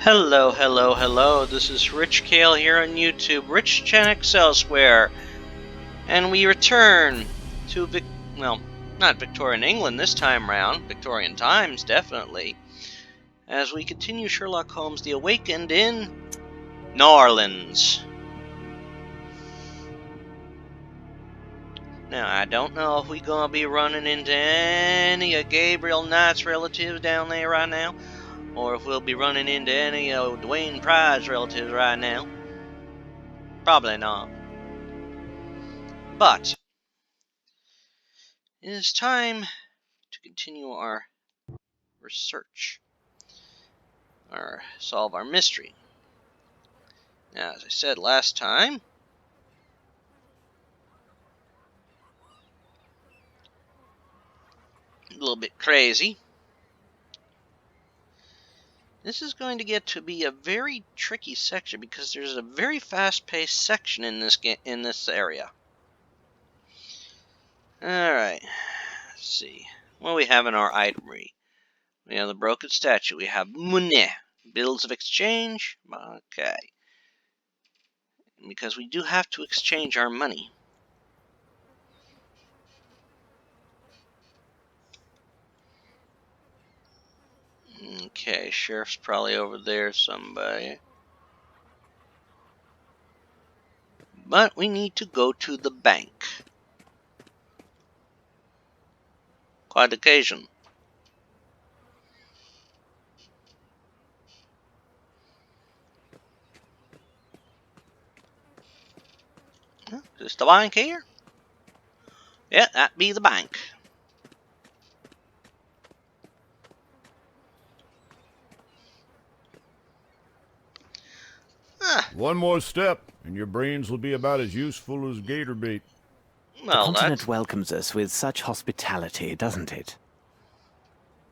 Hello, hello, hello. This is Rich Kale here on YouTube, Rich Chenex Elsewhere, and we return to not Victorian England this time round, Victorian times definitely, as we continue Sherlock Holmes The Awakened in New Orleans. Now, I don't know if we're gonna be running into any of Gabriel Knight's relatives down there right now, or if we'll be running into any of Dwayne Pryde's relatives right now. Probably not. But it is time to continue our research, or solve our mystery. Now, as I said last time, a little bit crazy. This is going to get to be a very tricky section because there's a very fast-paced section in this area. All right, let's see. What do we have in our itemry? We have the broken statue. We have money, bills of exchange. Okay, because we do have to exchange our money. Okay, sheriff's probably over there, somebody. But we need to go to the bank. Quite occasion. Is this the bank here? Yeah, that be the bank. One more step, and your brains will be about as useful as gator bait. The continent welcomes us with such hospitality, doesn't it?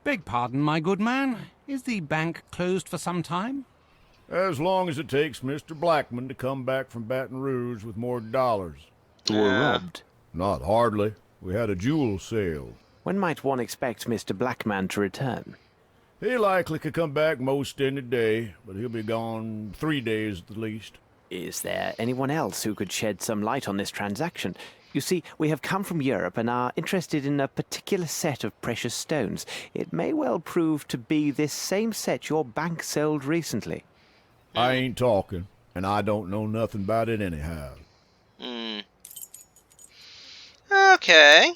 Beg pardon, my good man. Is the bank closed for some time? As long as it takes Mr. Blackman to come back from Baton Rouge with more dollars. You were robbed? Not hardly. We had a jewel sale. When might one expect Mr. Blackman to return? He likely could come back most any day, but he'll be gone 3 days at the least. Is there anyone else who could shed some light on this transaction? You see, we have come from Europe and are interested in a particular set of precious stones. It may well prove to be this same set your bank sold recently. I ain't talking, and I don't know nothing about it anyhow. Okay.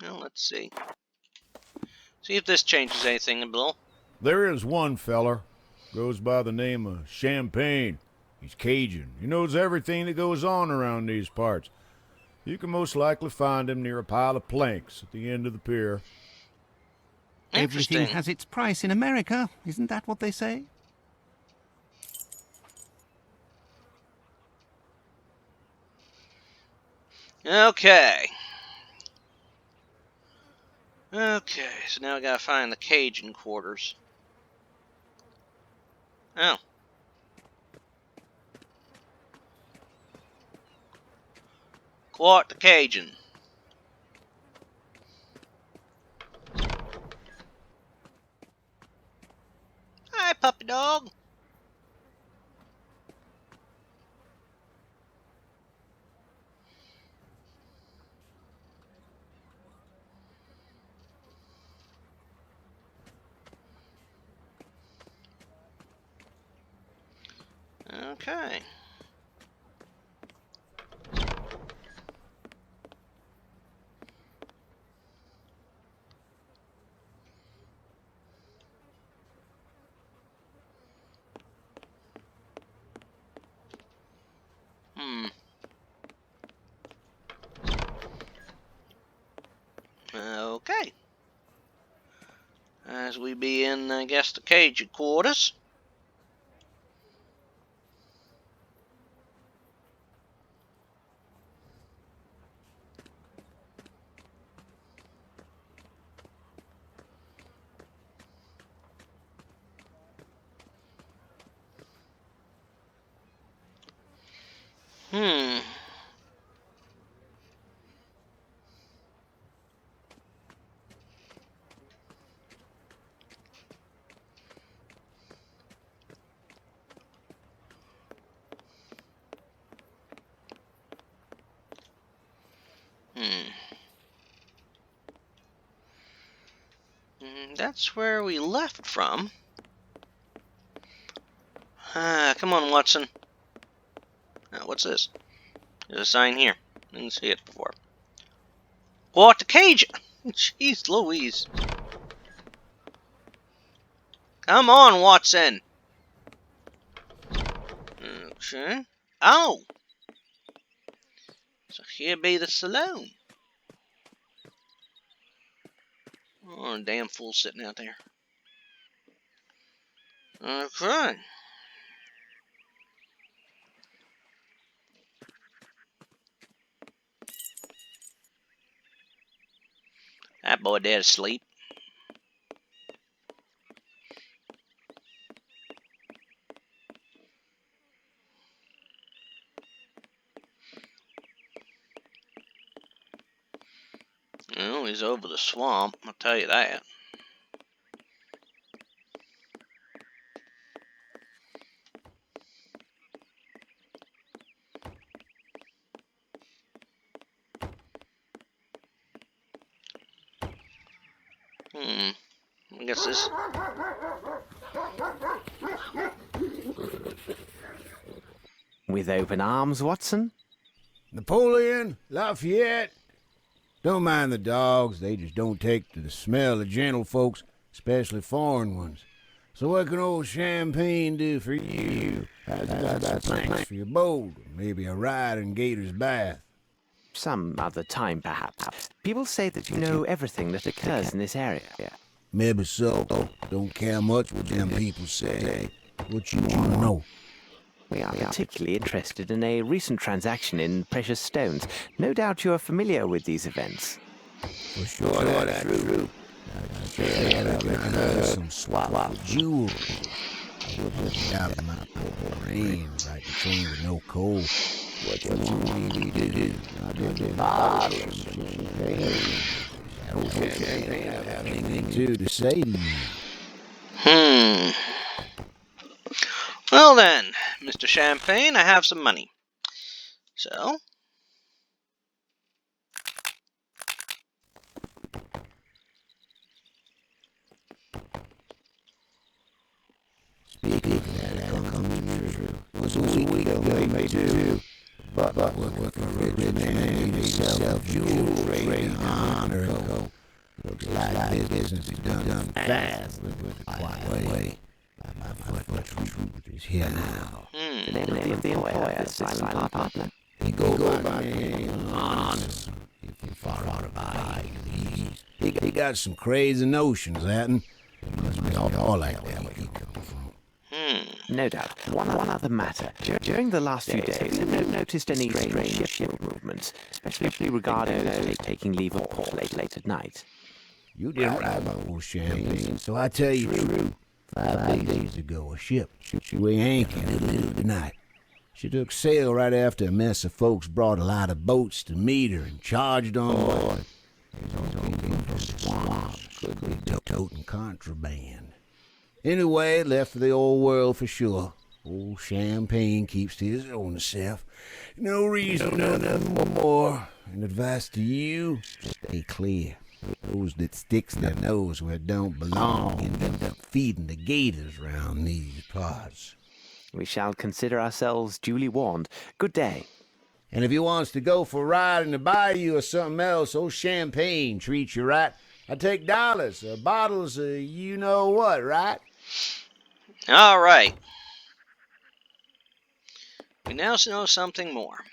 Well, let's see. See if this changes anything, Bill. There is one feller. Goes by the name of Champagne. He's Cajun. He knows everything that goes on around these parts. You can most likely find him near a pile of planks at the end of the pier. Everything has its price in America. Isn't that what they say? Okay. Okay, so now I gotta find the Cajun quarters. Oh. Quart the Cajun. Hi, puppy dog. Okay. Okay. As we be in, I guess, the Cajun quarters. That's where we left from. Come on, Watson. What's this? There's a sign here. Didn't see it before. What the cage? Jeez Louise. Come on, Watson. Okay. Oh. So here be the saloon. Oh, a damn fool sitting out there. Okay. That boy dead asleep. Well, he's over the swamp, I'll tell you that. I guess this... With open arms, Watson? Napoleon, Lafayette. Don't mind the dogs, they just don't take to the smell of gentle folks, especially foreign ones. So what can old Champagne do for you? How's about thanks for your boat, or maybe a ride in Gator's Bath? Some other time, perhaps. People say that you know everything that occurs in this area. Maybe so. Don't care much what them people say. What you want to know? We are particularly interested in a recent transaction in precious stones. No doubt you are familiar with these events. For sure, that's true. I heard some swap of jewels. Out of my poor hands, right between with no cold. What you want me to do? I did the bottles. Okay, I have anything to say to you. Well then, Mr. Champagne, I have some money. So... Speaking of that comes true. Was a week ago, maybe two. But what for a rich man himself, jewelry and honor. Looks like this business is done fast. Look at the quiet way. My foot is here now. The name of the employer, silent partner. He go by name honest. If you far out of eye, he got some crazy notions, Hatton. It must be all like that where he come from. No doubt. One other matter. During the last few days, have you noticed any strange ship movements, especially regarding those taking leave of port late at night? You didn't ride about old Champagne, so I tell you true. 5 days ago, a ship we anchored in the middle of the night. She took sail right after a mess of folks brought a lot of boats to meet her and charged on board. From swamps, could be toting contraband. Anyway, left for the old world for sure. Old Champagne keeps to his own self. No reason, nothing more. And advice to you, stay clear. Those that sticks their nose where it don't belong and end up feeding the gators round these parts. We shall consider ourselves duly warned. Good day. And if you wants to go for a ride in the bayou or something else, old Champagne treats you right. I take dollars, bottles of you know what, right? All right. We now know something more.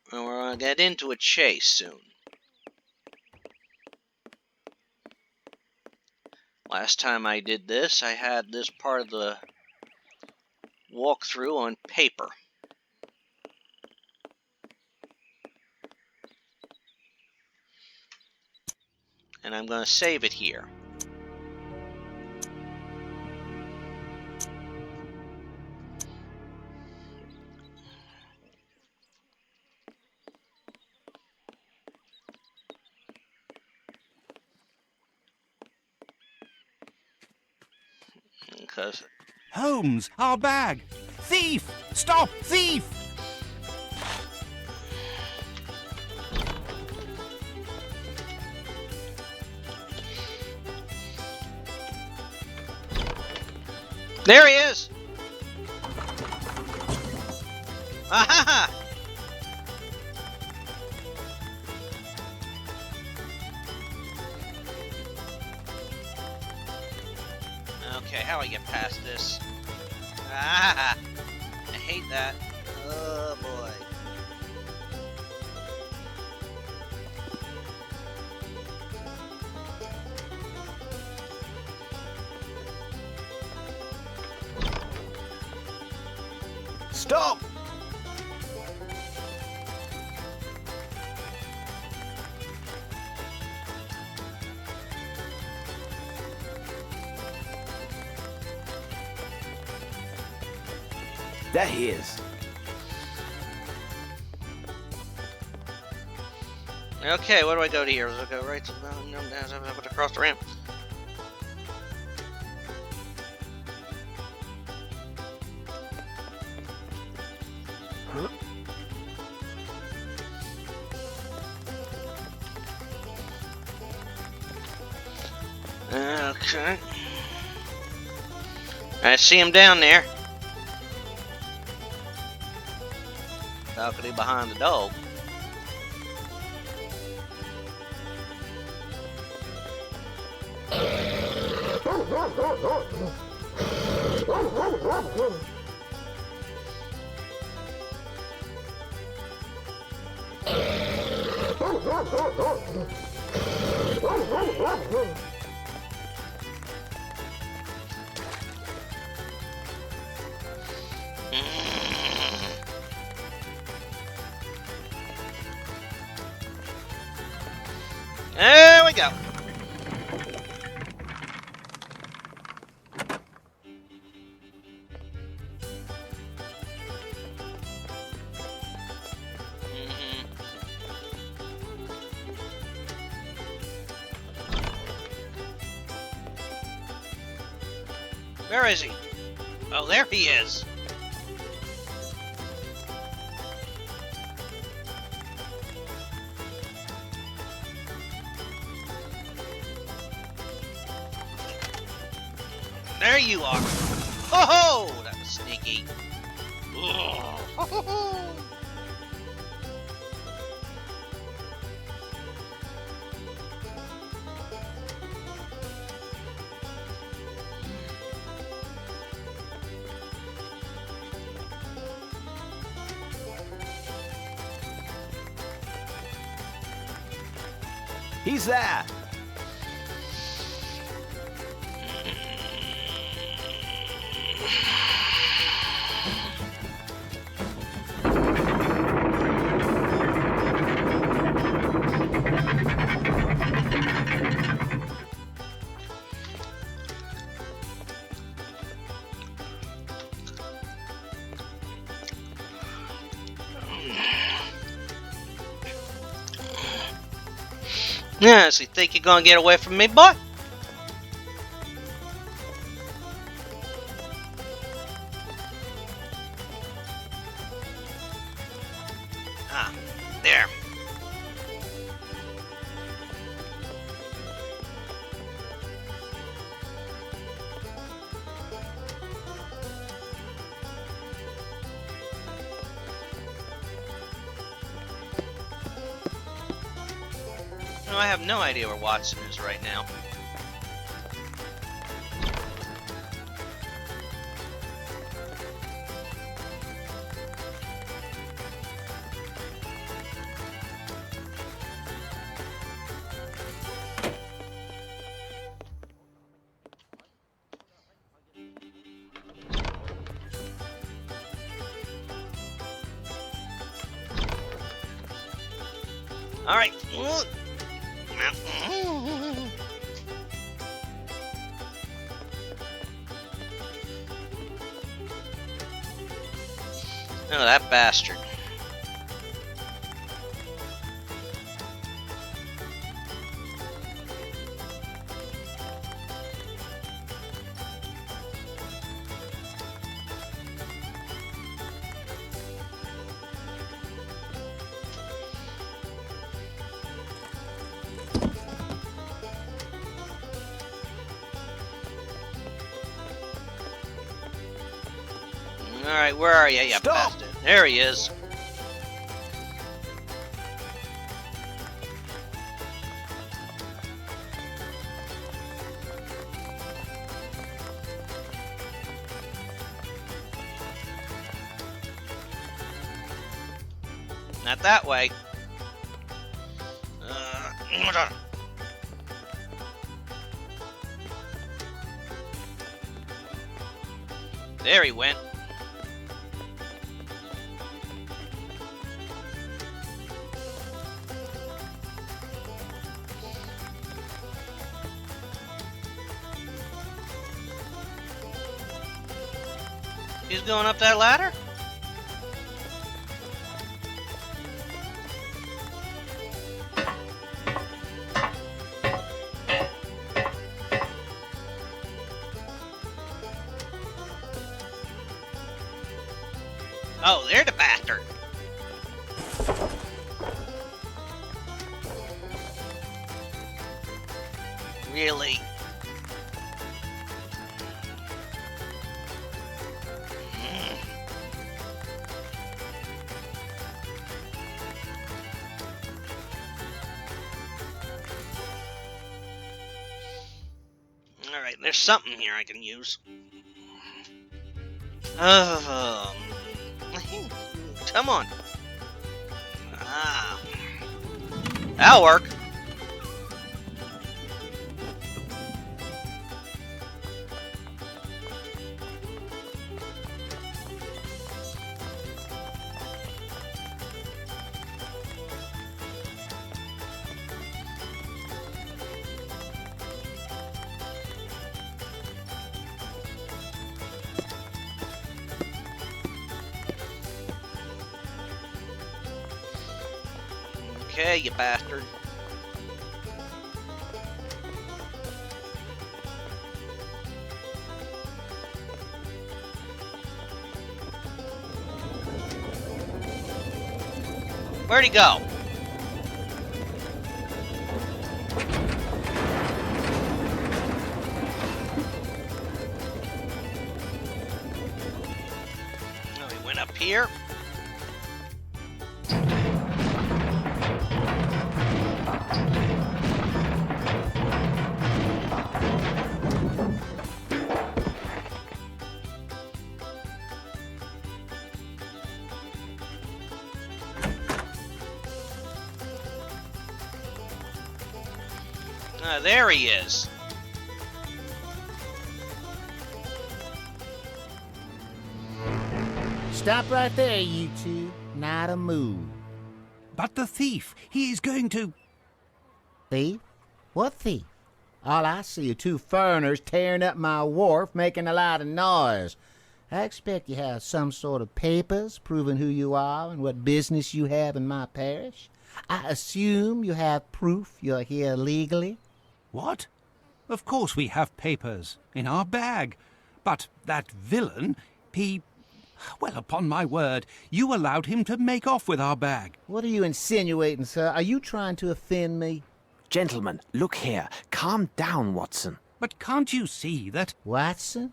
And we're going to get into a chase soon. Last time I did this, I had this part of the walkthrough on paper. And I'm going to save it here. Because Holmes, our bag! Thief! Stop! Thief! There he is! Aha! Okay, how do I get past this? Ah! I hate that. Oh boy. Stop! There he is. Okay, where do I go to here? Do I go right to the across the ramp? Okay. I see him down there. Balcony behind the dog. There we go. Where is he? Oh, there he is. There you are. Ho ho! That was sneaky. Ho ho ho! He's there. Yeah, so you think you're gonna get away from me, boy? Ah, there. No, I have no idea where Watson is right now. All right. Oh, that bastard. Alright, where are you, you Stop! bastard? There he is. Not that way. There he went. He's going up that ladder? Oh, they're the bastard. Really? Alright, there's something here I can use. Come on. Ah. That'll work. Okay, you bastard. Where'd he go? Oh, he went up here. There he is. Stop right there, you two. Not a move. But the thief, he is going to... Thief? What thief? All I see are two foreigners tearing up my wharf, making a lot of noise. I expect you have some sort of papers proving who you are and what business you have in my parish. I assume you have proof you're here legally. What? Of course we have papers in our bag. But that villain, he... Well, upon my word, you allowed him to make off with our bag. What are you insinuating, sir? Are you trying to offend me? Gentlemen, look here. Calm down, Watson. But can't you see that... Watson?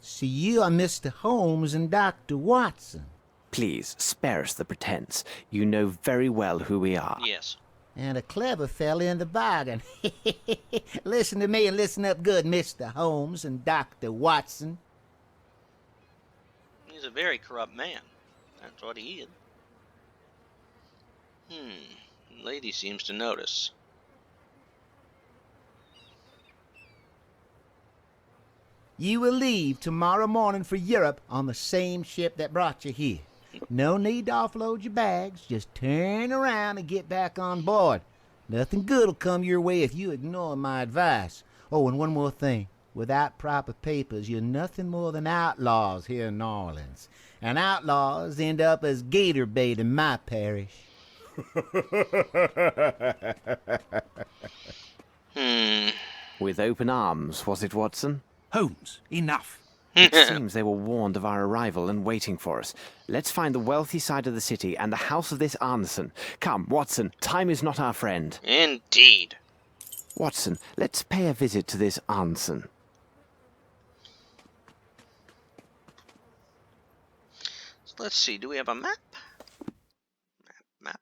So you are Mr. Holmes and Dr. Watson. Please, spare us the pretense. You know very well who we are. Yes. And a clever fella in the bargain. Listen to me and listen up good, Mr. Holmes and Dr. Watson. He's a very corrupt man. That's what he is. The lady seems to notice. You will leave tomorrow morning for Europe on the same ship that brought you here. No need to offload your bags. Just turn around and get back on board. Nothing good will come your way if you ignore my advice. Oh, and one more thing. Without proper papers, you're nothing more than outlaws here in New Orleans. And outlaws end up as gator bait in my parish. With open arms, was it, Watson? Holmes, enough. It seems they were warned of our arrival and waiting for us. Let's find the wealthy side of the city and the house of this Arneson. Come, Watson, time is not our friend. Indeed. Watson, let's pay a visit to this Arneson. let's see. Do we have a map? Map.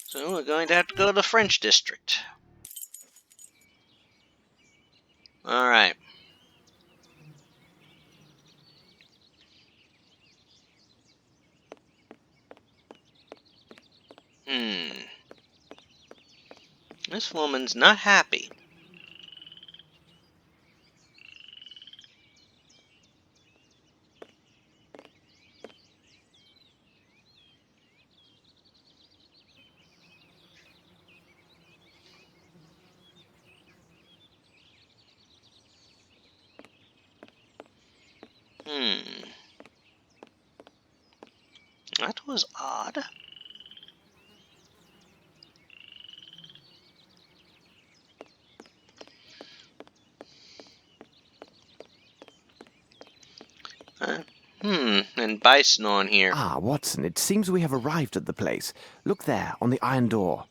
So we're going to have to go to the French district. Alright. This woman's not happy. That was odd. And bison on here. Ah, Watson, it seems we have arrived at the place. Look there, on the iron door.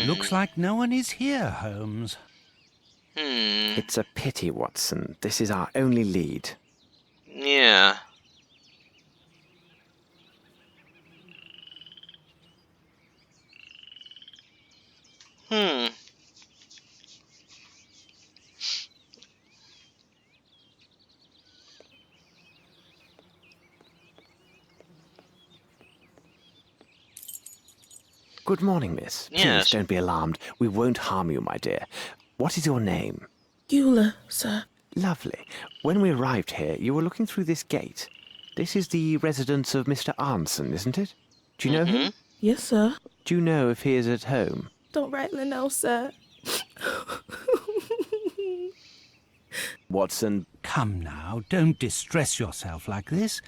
Looks like no one is here, Holmes. It's a pity, Watson. This is our only lead. Yeah. Good morning, miss. Yes. Please don't be alarmed. We won't harm you, my dear. What is your name? Eula, sir. Lovely. When we arrived here, you were looking through this gate. This is the residence of Mr. Arnson, isn't it? Do you know him? Yes, sir. Do you know if he is at home? Don't rightly know, sir. Watson, Come now, don't distress yourself like this.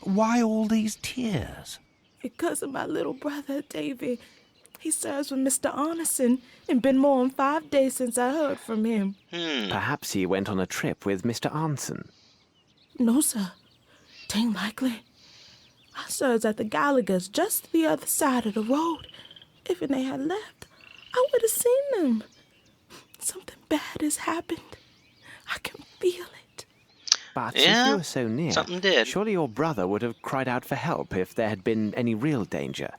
Why all these tears? Because of my little brother, Davy. He serves with Mr. Arneson, and been more than 5 days since I heard from him. perhaps he went on a trip with Mr. Arnson. No, sir. Tain't likely. I serves at the Gallagher's just the other side of the road. If they had left, I would have seen them. Something bad has happened. I can feel it. But Yeah, if you were so near, something did. surely your brother would have cried out for help if there had been any real danger.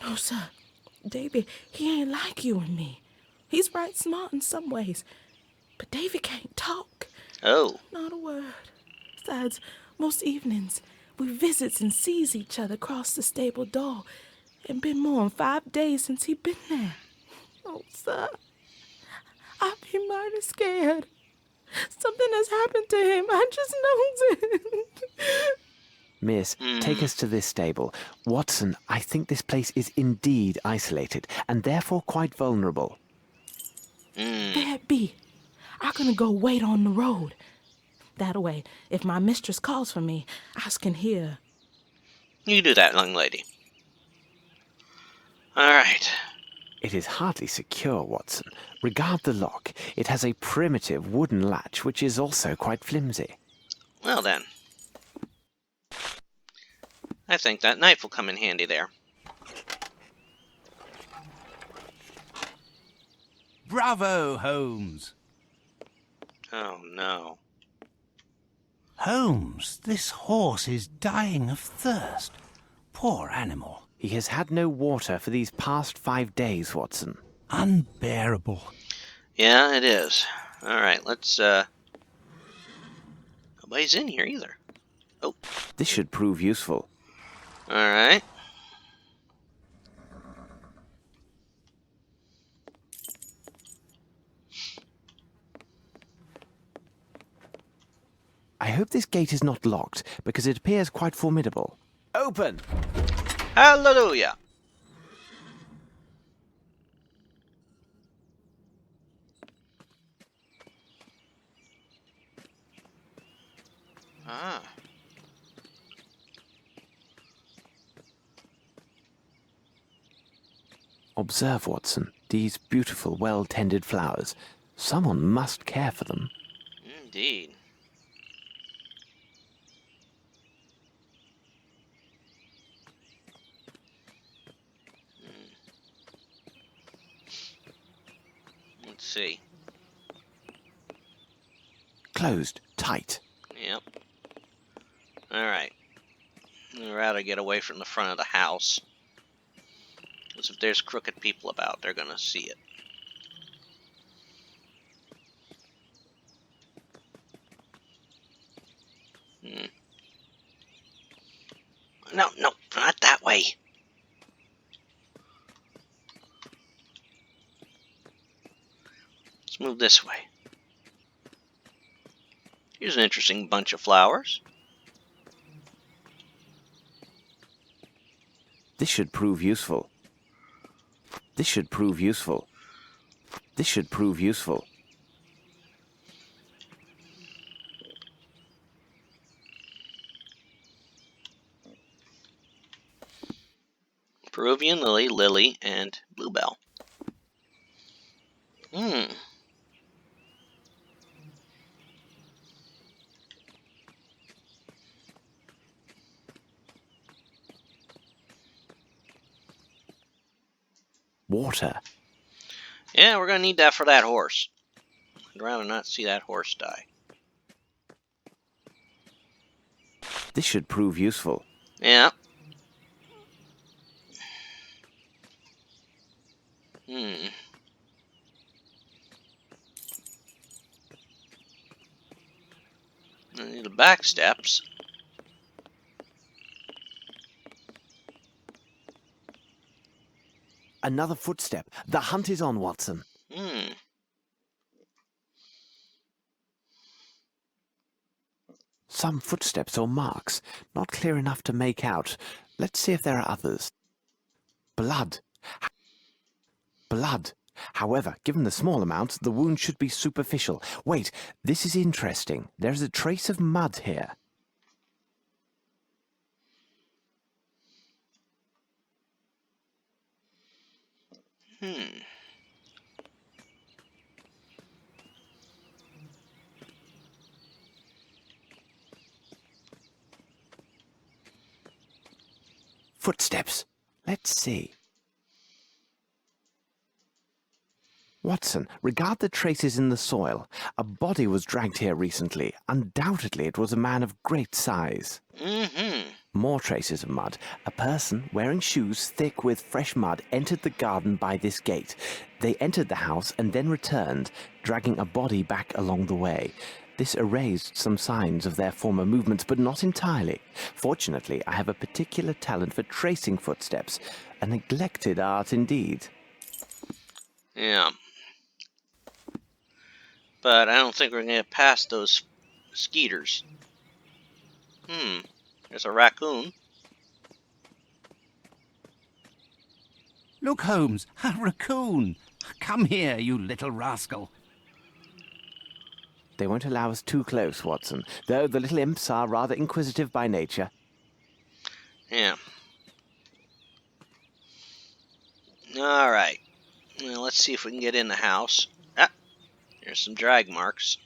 No, sir. Davy, he ain't like you and me. He's right smart in some ways. But Davy can't talk. Oh. Not a word. Besides, most evenings, we visits and sees each other across the stable door. And been more than 5 days since he been there. Oh, sir. I be mighty scared. Something has happened to him. I just knows it. Miss, take us to this stable. Watson, I think this place is indeed isolated, and therefore quite vulnerable. There it be. I'm gonna go wait on the road. That way, if my mistress calls for me, I can hear. You do that, young lady. Alright. It is hardly secure, Watson. Regard the lock. It has a primitive wooden latch, which is also quite flimsy. Well then. I think that knife will come in handy there. Bravo, Holmes! Oh no. Holmes, this horse is dying of thirst. Poor animal. He has had no water for these past 5 days, Watson. Unbearable. Yeah, it is. Alright, let's, Nobody's in here either. Oh. This should prove useful. Alright. I hope this gate is not locked, because it appears quite formidable. Open! Hallelujah! Ah. Observe, Watson, these beautiful, well-tended flowers. Someone must care for them. Indeed. see. Closed. Tight. Yep. Alright. I'd rather get away from the front of the house. Because if there's crooked people about, they're gonna see it. No, no, not that way. Let's move this way. Here's an interesting bunch of flowers. This should prove useful. This should prove useful. This should prove useful. Peruvian lily, lily, and bluebell. Water. Yeah, we're gonna need that for that horse. I'd rather not see that horse die. This should prove useful. Yeah. I need the back steps. Another footstep. The hunt is on, Watson. Some footsteps or marks. Not clear enough to make out. Let's see if there are others. Blood. Blood. However, given the small amount, the wound should be superficial. Wait, this is interesting. There is a trace of mud here. Footsteps. Let's see. Watson, regard the traces in the soil. A body was dragged here recently. Undoubtedly, it was a man of great size. More traces of mud. A person wearing shoes thick with fresh mud entered the garden by this gate. They entered the house and then returned, dragging a body back along the way. This erased some signs of their former movements, but not entirely. Fortunately, I have a particular talent for tracing footsteps. A neglected art indeed. Yeah. But I don't think we're going to get past those skeeters. There's a raccoon. Look, Holmes, a raccoon. Come here, you little rascal. They won't allow us too close, Watson, though the little imps are rather inquisitive by nature. Yeah. Alright. Well, let's see if we can get in the house. Ah, there's some drag marks.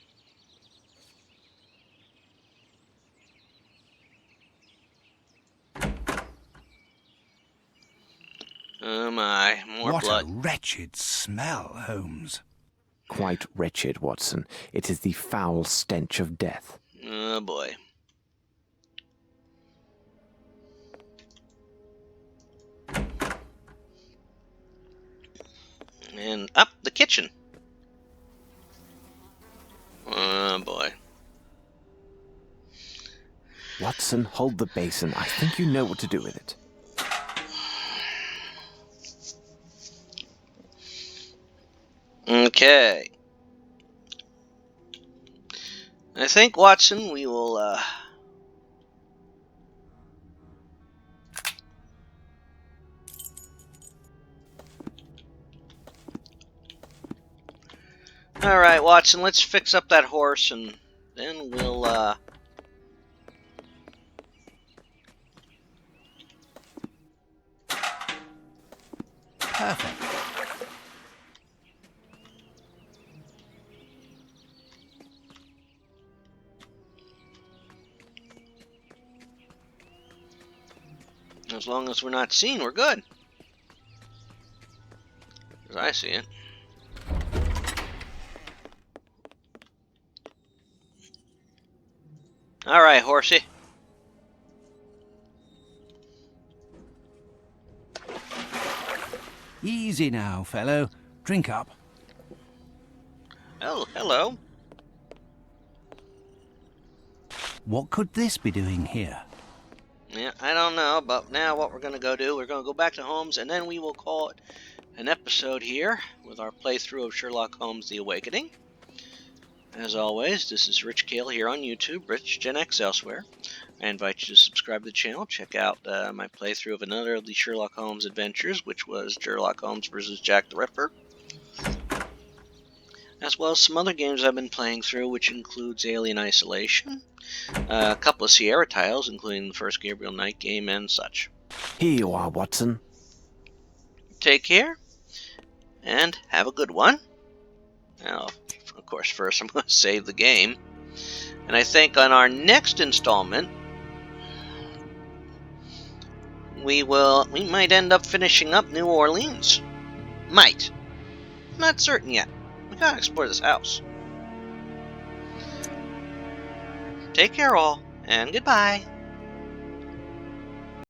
Oh my, more blood. What a wretched smell, Holmes. Quite wretched, Watson. It is the foul stench of death. Oh boy. And up the kitchen. Oh boy. Watson, hold the basin. I think you know what to do with it. Okay. I think, Watson, we will, Alright, Watson, let's fix up that horse and then we'll, Perfect. as long as we're not seen, we're good. As I see it. Alright, horsey. Easy now, fellow. Drink up. Oh, hello. What could this be doing here? Yeah, I don't know, but now what we're going to go do, we're going to go back to Holmes, and then we will call it an episode here with our playthrough of Sherlock Holmes The Awakening. As always, this is Rich Kale here on YouTube, Rich Gen X elsewhere. I invite you to subscribe to the channel, check out my playthrough of another of the Sherlock Holmes adventures, which was Sherlock Holmes vs. Jack the Ripper, as well as some other games I've been playing through, which includes Alien Isolation, a couple of Sierra titles, including the first Gabriel Knight game and such. Here you are, Watson. Take care, and have a good one. Now, of course, first I'm going to save the game. And I think on our next installment, we might end up finishing up New Orleans. Might. Not certain yet. We gotta explore this house. Take care all, and goodbye.